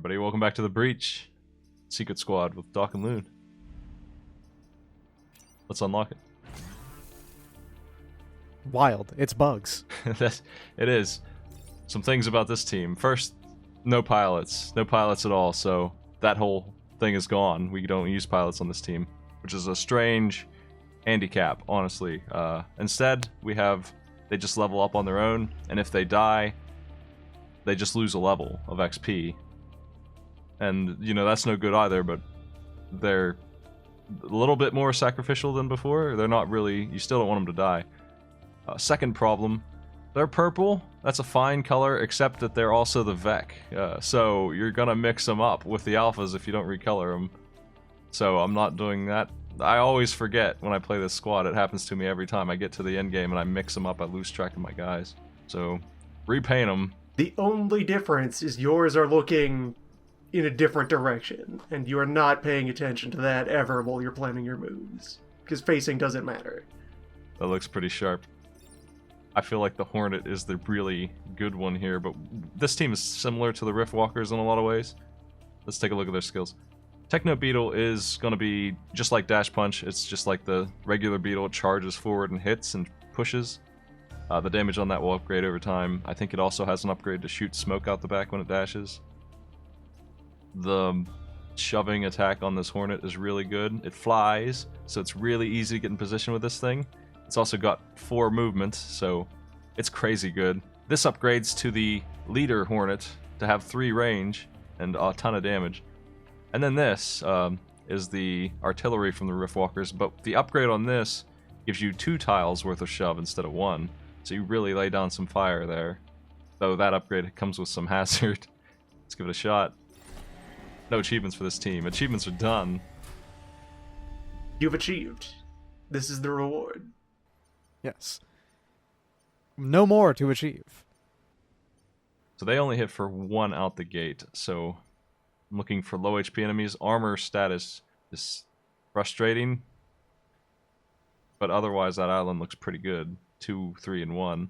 everybody, welcome back to the Breach Secret Squad with Doc and Loon. Let's unlock it. Wild. It's bugs. It is. Some things about this team. First, no pilots. No pilots at all, so that whole thing is gone. We don't use pilots on this team, which is a strange handicap, honestly. Instead, they just level up on their own, and if they die, they just lose a level of XP. And, you know, that's no good either, but they're a little bit more sacrificial than before. They're not really... You still don't want them to die. Second problem, they're purple. That's a fine color, except that they're also the Vec. So you're gonna mix them up with the alphas if you don't recolor them. So I'm not doing that. I always forget when I play this squad. It happens to me every time. I get to the end game and I mix them up. I lose track of my guys. So repaint them. The only difference is yours are looking in a different direction, and you are not paying attention to that ever while you're planning your moves, because facing doesn't matter. That looks pretty sharp. I feel like the Hornet is the really good one here, but this team is similar to the Rift Walkers in a lot of ways. Let's take a look at their skills. Techno Beetle is going to be just like Dash Punch. It's just like the regular Beetle. It charges forward and hits and pushes. The damage on that will upgrade over time. I think it also has an upgrade to shoot smoke out the back when it dashes. The shoving attack on this Hornet is really good. It flies, so it's really easy to get in position with this thing. It's also got 4 movements, so it's crazy good. This upgrades to the leader Hornet to have 3 range and a ton of damage. And then this is the artillery from the Rift Walkers, but the upgrade on this gives you 2 tiles worth of shove instead of 1. So you really lay down some fire there. Though that upgrade comes with some hazard. Let's give it a shot. No achievements for this team. Achievements are done. You've achieved. This is the reward. Yes. No more to achieve. So they only hit for 1 out the gate, so I'm looking for low HP enemies. Armor status is frustrating, but otherwise that island looks pretty good. 2, 3, and 1.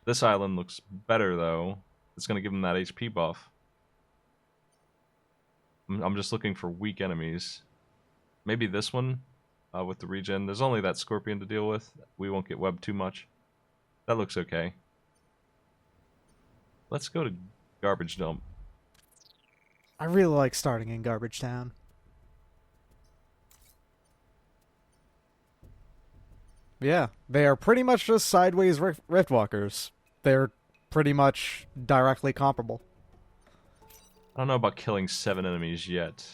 This island looks better though. It's going to give them that HP buff. I'm just looking for weak enemies. Maybe this one with the regen. There's only that Scorpion to deal with. We won't get webbed too much. That looks okay. Let's go to Garbage Dump. I really like starting in Garbage Town. Yeah, they are pretty much just sideways Rift Walkers. They're pretty much directly comparable. I don't know about killing 7 enemies yet.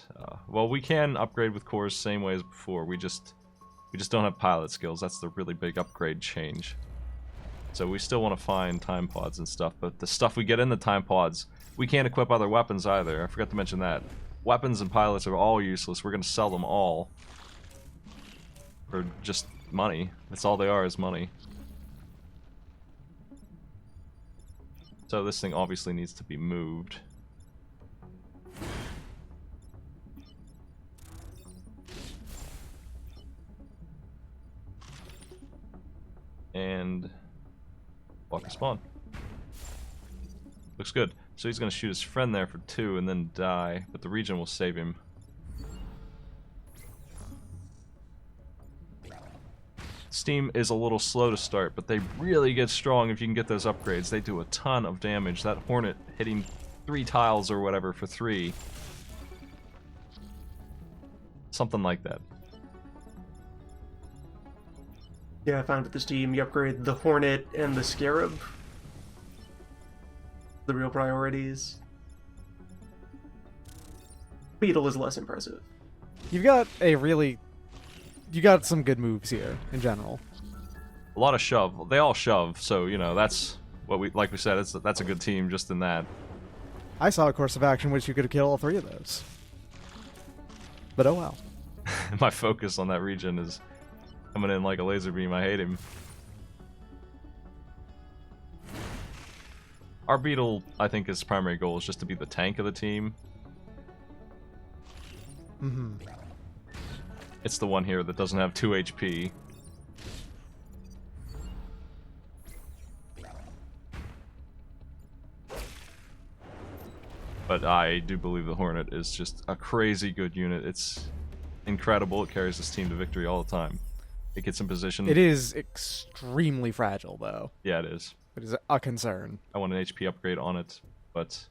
Well, we can upgrade with cores same way as before. We just don't have pilot skills. That's the really big upgrade change. So we still want to find time pods and stuff, but the stuff we get in the time pods, we can't equip other weapons either. I forgot to mention that. Weapons and pilots are all useless. We're going to sell them all for just money. That's all they are, is money. So this thing obviously needs to be moved. And block a spawn. Looks good. So he's going to shoot his friend there for 2 and then die, but the regen will save him. Steam is a little slow to start, but they really get strong if you can get those upgrades. They do a ton of damage. That Hornet hitting 3 tiles or whatever for 3. Something like that. Yeah, I found with this team, you upgrade the Hornet and the Scarab. The real priorities. Beetle is less impressive. You got some good moves here, in general. A lot of shove. They all shove, so, you know, that's what like we said, that's a good team just in that. I saw a course of action which you could kill all 3 of those. But oh well. My focus on that region is coming in like a laser beam. I hate him. Our Beetle, I think, his primary goal is just to be the tank of the team. Mm-hmm. It's the one here that doesn't have 2 HP. But I do believe the Hornet is just a crazy good unit. It's incredible. It carries this team to victory all the time. It gets in position. It is extremely fragile, though. Yeah, it is. It is a concern. I want an HP upgrade on it, but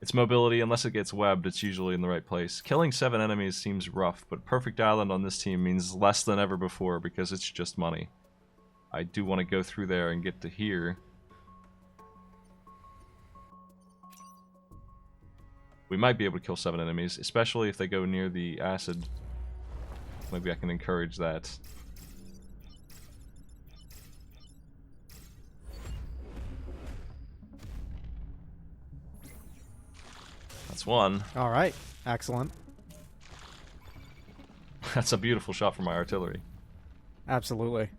its mobility, unless it gets webbed, it's usually in the right place. Killing 7 enemies seems rough, but Perfect Island on this team means less than ever before because it's just money. I do want to go through there and get to here. We might be able to kill 7 enemies, especially if they go near the acid. Maybe I can encourage that. That's one. All right. Excellent. That's a beautiful shot from my artillery. Absolutely.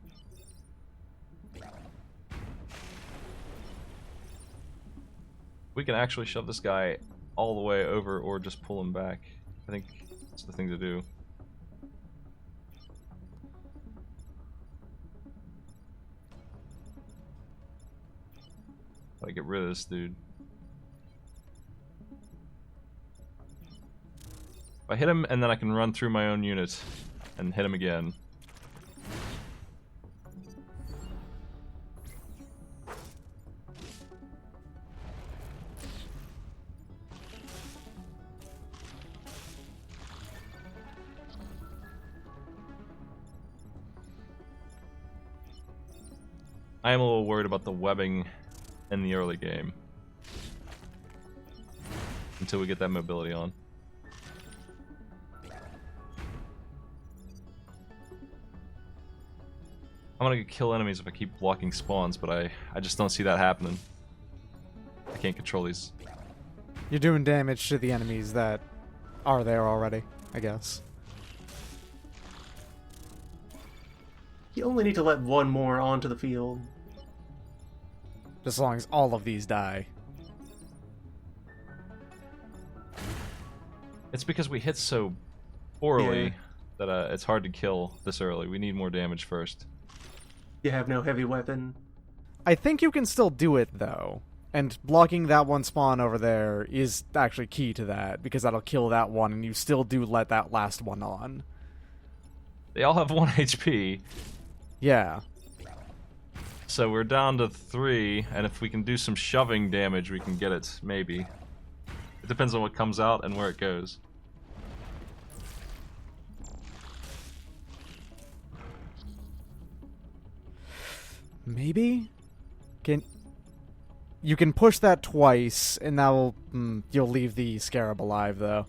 We can actually shove this guy all the way over or just pull him back. I think that's the thing to do. Gotta get rid of this dude. If I hit him and then I can run through my own unit and hit him again. I am a little worried about the webbing in the early game. Until we get that mobility on. I'm gonna kill enemies if I keep blocking spawns, but I just don't see that happening. I can't control these. You're doing damage to the enemies that are there already, I guess. You only need to let one more onto the field. Just as long as all of these die. It's because we hit so poorly Yeah. that it's hard to kill this early. We need more damage first. You have no heavy weapon. I think you can still do it, though. And blocking that one spawn over there is actually key to that, because that'll kill that one, and you still do let that last one on. They all have 1 HP, Yeah. so we're down to 3, and if we can do some shoving damage, we can get it, maybe. It depends on what comes out and where it goes. Maybe? You can push that twice, and that'll... you'll leave the scarab alive, though.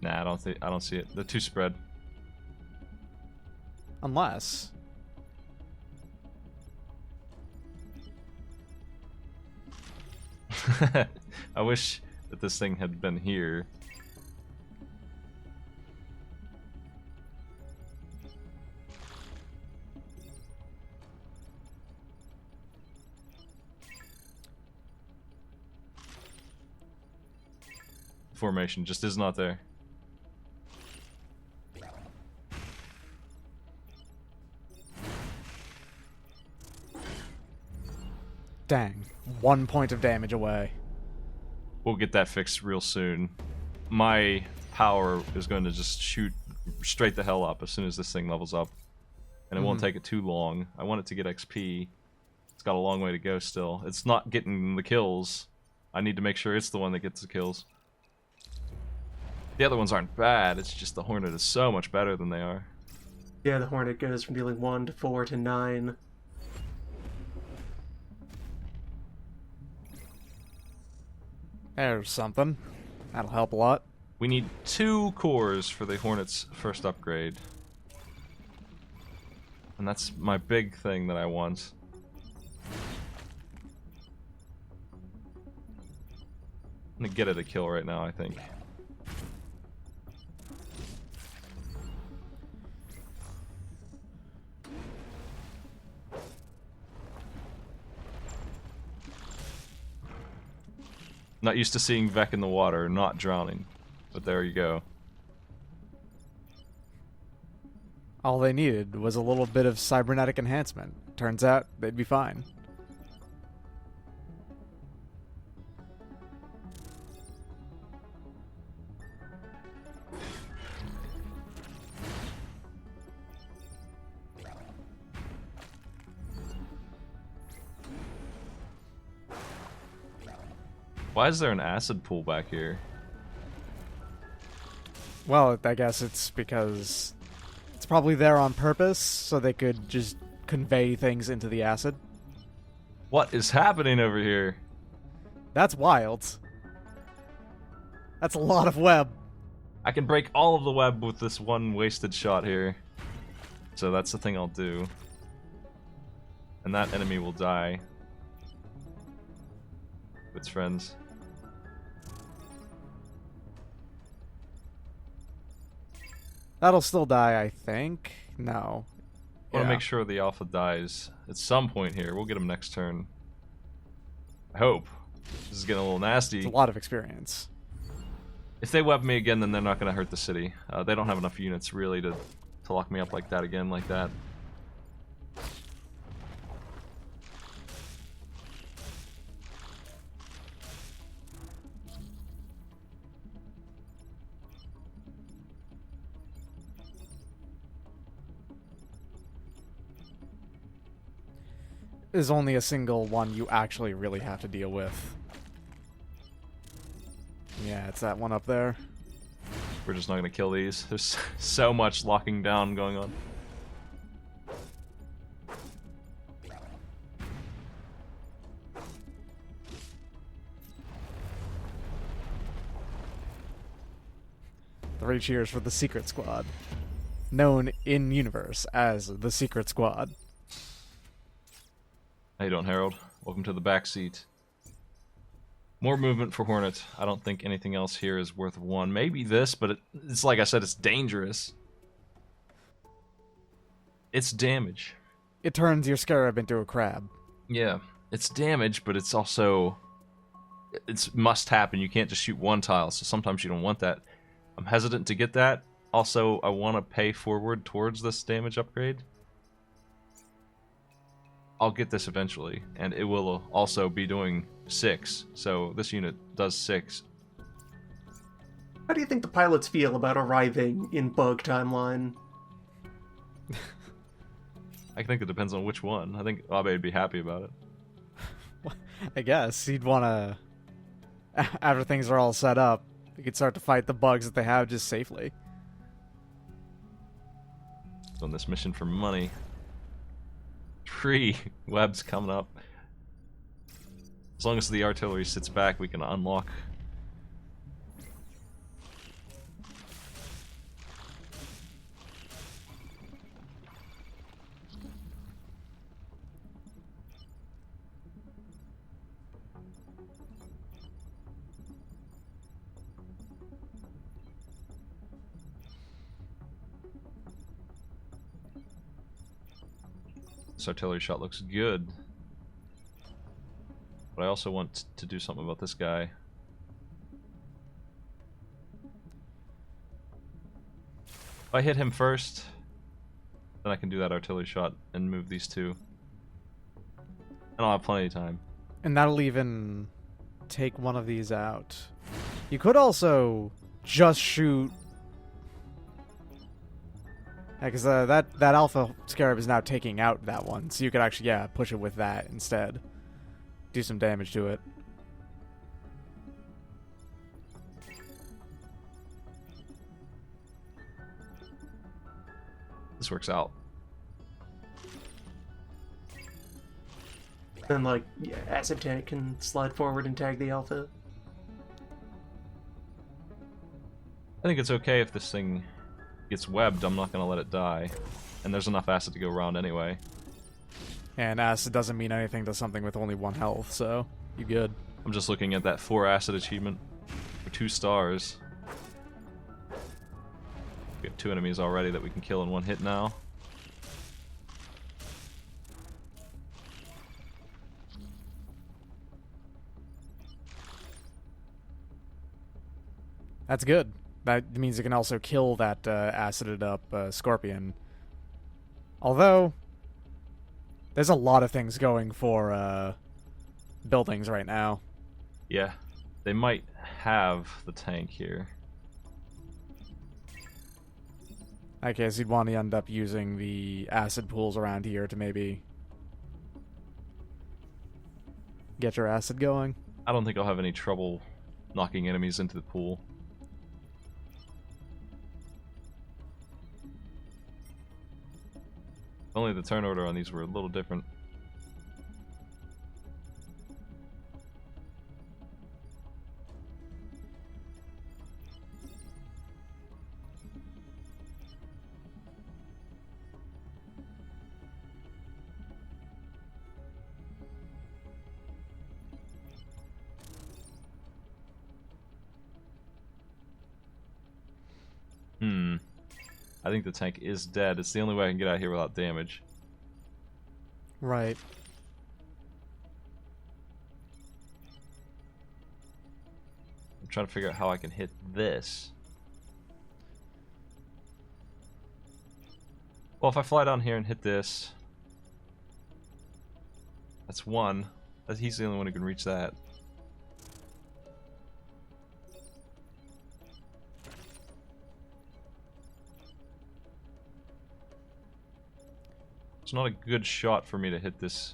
Nah, I don't see it. They're too spread. Unless... I wish that this thing had been here. Formation just is not there. Dang. 1 point of damage away. We'll get that fixed real soon. My power is going to just shoot straight the hell up as soon as this thing levels up. And it won't take it too long. I want it to get XP. It's got a long way to go still. It's not getting the kills. I need to make sure it's the one that gets the kills. The other ones aren't bad, it's just the Hornet is so much better than they are. Yeah, the Hornet goes from dealing 1 to 4 to 9. There's something. That'll help a lot. We need 2 cores for the Hornet's first upgrade. And that's my big thing that I want. I'm gonna get it a kill right now, I think. Not used to seeing Vec in the water, not drowning. But there you go. All they needed was a little bit of cybernetic enhancement. Turns out, they'd be fine. Why is there an acid pool back here? Well, I guess it's because it's probably there on purpose, so they could just convey things into the acid. What is happening over here? That's wild. That's a lot of web. I can break all of the web with this one wasted shot here. So that's the thing I'll do. And that enemy will die. Its friends. That'll still die, I think. No. I want to make sure the alpha dies at some point here. We'll get him next turn. I hope. This is getting a little nasty. It's a lot of experience. If they web me again, then they're not going to hurt the city. They don't have enough units, really, to lock me up like that again, like that. Is only a single one you actually really have to deal with. Yeah, it's that one up there. We're just not going to kill these. There's so much locking down going on. Three cheers for the Secret Squad. Known in-universe as the Secret Squad. How you doing, Harold? Welcome to the back seat. More movement for Hornet. I don't think anything else here is worth one. Maybe this, but it's like I said, it's dangerous. It's damage. It turns your Scarab into a crab. Yeah, it's damage, but it's also... It's must happen. You can't just shoot one tile, so sometimes you don't want that. I'm hesitant to get that. Also, I want to pay forward towards this damage upgrade. I'll get this eventually, and it will also be doing 6, so this unit does 6. How do you think the pilots feel about arriving in bug timeline? I think it depends on which one. I think Abe would be happy about it. I guess he'd want to... After things are all set up, he could start to fight the bugs that they have just safely. It's on this mission for money. 3 webs coming up. As long as the artillery sits back, we can unlock. This artillery shot looks good. But I also want to do something about this guy. If I hit him first, then I can do that artillery shot and move these 2. And I'll have plenty of time. And that'll even take one of these out. You could also just shoot... Because that Alpha Scarab is now taking out that one, so you could actually, yeah, push it with that instead. Do some damage to it. This works out. Then, like, yeah, Acid Tank can slide forward and tag the Alpha. I think it's okay if this thing gets webbed. I'm not going to let it die. And there's enough acid to go around anyway. And acid doesn't mean anything to something with only 1 health, so you good. I'm just looking at that 4 acid achievement for 2 stars. We have 2 enemies already that we can kill in 1 hit now. That's good. That means it can also kill that acided up Scorpion. Although, there's a lot of things going for buildings right now. Yeah, they might have the tank here. I guess you'd want to end up using the acid pools around here to maybe get your acid going. I don't think I'll have any trouble knocking enemies into the pool. Only the turn order on these were a little different. I think the tank is dead. It's the only way I can get out of here without damage. Right. I'm trying to figure out how I can hit this. Well, if I fly down here and hit this... That's one. He's the only one who can reach that. It's not a good shot for me to hit this.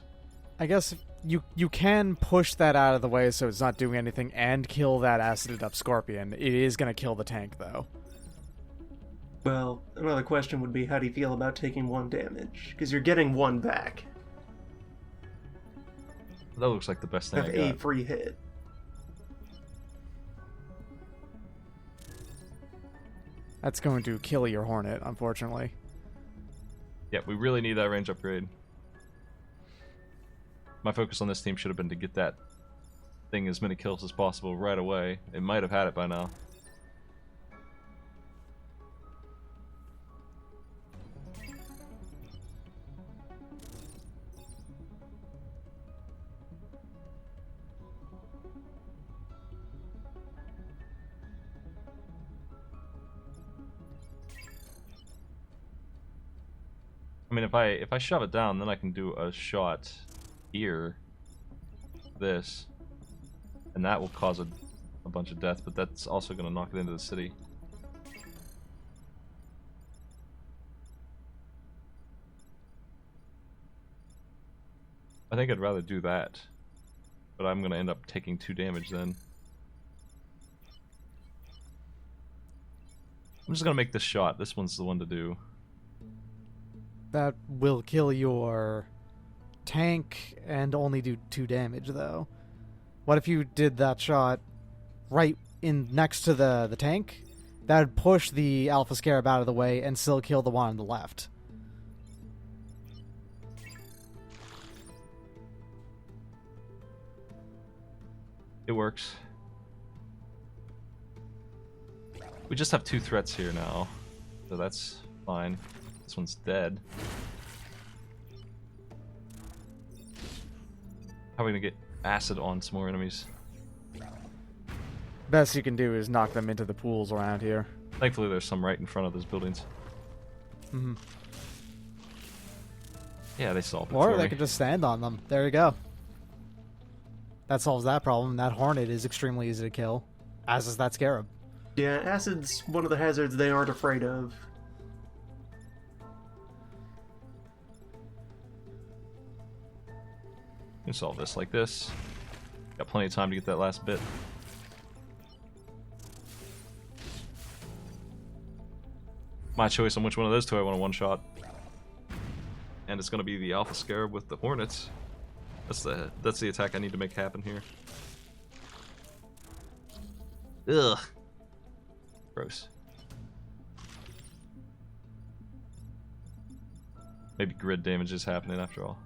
I guess you can push that out of the way so it's not doing anything and kill that acided up scorpion. It is going to kill the tank, though. Well, another question would be, how do you feel about taking 1 damage? Because you're getting 1 back. That looks like the best thing Have I got. a free hit. That's going to kill your Hornet, unfortunately. Yeah, we really need that range upgrade. My focus on this team should have been to get that thing as many kills as possible right away. It might have had it by now. I mean, if I shove it down, then I can do a shot here, this, and that will cause a bunch of death, but that's also going to knock it into the city. I think I'd rather do that, but I'm going to end up taking 2 damage then. I'm just going to make this shot. This one's the one to do. That will kill your tank and only do 2 damage, though. What if you did that shot right in next to the tank? That would push the Alpha Scarab out of the way and still kill the one on the left. It works. We just have 2 threats here now, so that's fine. This one's dead. How are we gonna get acid on some more enemies? Best you can do is knock them into the pools around here. Thankfully there's some right in front of those buildings. Mm-hmm. Yeah, they solved it Or for they me. could just stand on them. There you go. That solves that problem. That Hornet is extremely easy to kill, as is that Scarab. Yeah, acid's one of the hazards they aren't afraid of. You can solve this like this. Got plenty of time to get that last bit. My choice on which one of those 2 I want to one-shot. And it's going to be the Alpha Scarab with the Hornets. That's the attack I need to make happen here. Ugh. Gross. Maybe grid damage is happening after all.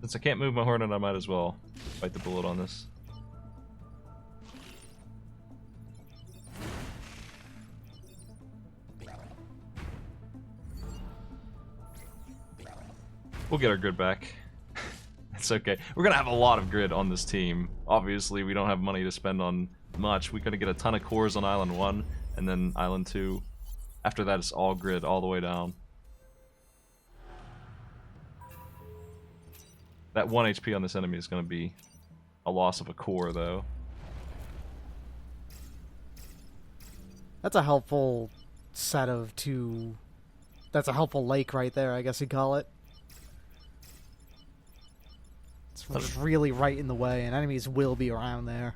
Since I can't move my Hornet, I might as well bite the bullet on this. We'll get our grid back. It's okay. We're gonna have a lot of grid on this team. Obviously, we don't have money to spend on much. We're gonna get a ton of cores on Island 1, and then Island 2. After that, it's all grid all the way down. That 1 HP on this enemy is going to be a loss of a core, though. That's a helpful set of two... That's a helpful lake right there, I guess you'd call it. It's just really right in the way, and enemies will be around there.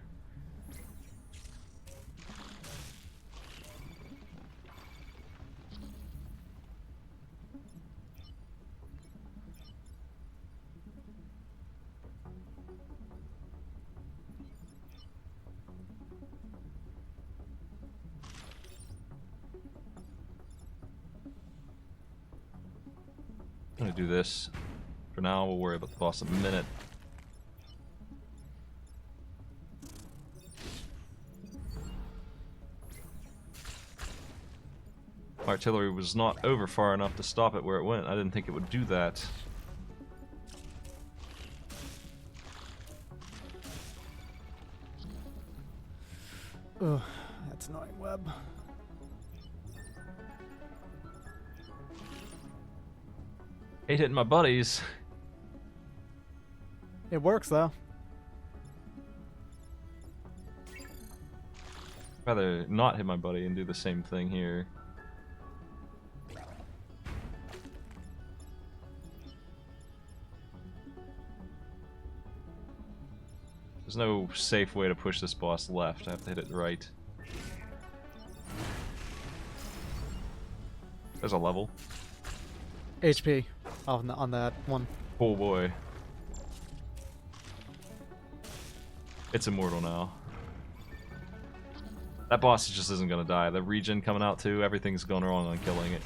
I'm gonna do this. For now, we'll worry about the boss in a minute. Artillery was not over far enough to stop it where it went. I didn't think it would do that. Ugh, that's annoying, Web. Hate hitting my buddies. It works, though. Rather not hit my buddy and do the same thing here. There's no safe way to push this boss left. I have to hit it right. There's a level. HP on that one. Oh boy. It's immortal now. That boss just isn't gonna die. The regen coming out too, everything's going wrong on killing it.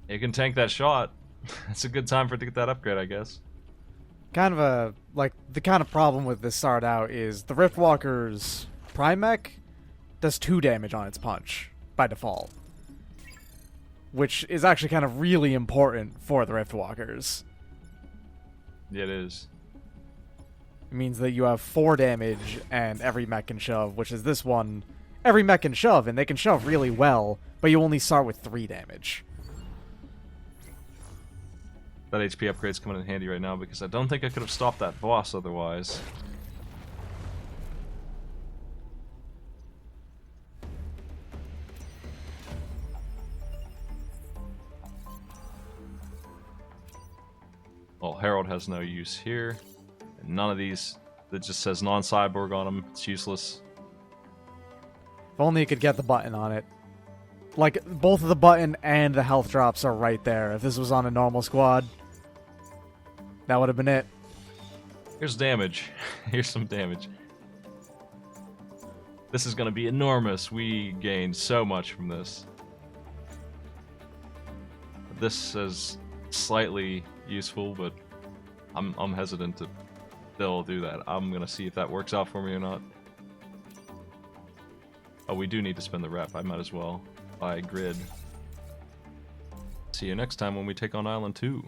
You can tank that shot. It's a good time for it to get that upgrade, I guess. Kind of a, like, the kind of problem with this start out is the Riftwalker's Prime Mech does 2 damage on its punch by default. Which is actually kind of really important for the Riftwalkers. Yeah, it is. It means that you have 4 damage and every mech can shove, which is this one. Every mech can shove, and they can shove really well, but you only start with 3 damage. That HP upgrade's coming in handy right now because I don't think I could have stopped that boss otherwise. Well, Herald has no use here. And none of these, that just says non-cyborg on them, it's useless. If only you could get the button on it. Like, both the button and the health drops are right there. If this was on a normal squad, that would have been it. Here's damage. Here's some damage. This is going to be enormous. We gained so much from this. This is slightly useful, but I'm hesitant to still do that. I'm going to see if that works out for me or not. Oh, we do need to spend the rep. I might as well buy grid. See you next time when we take on Island 2.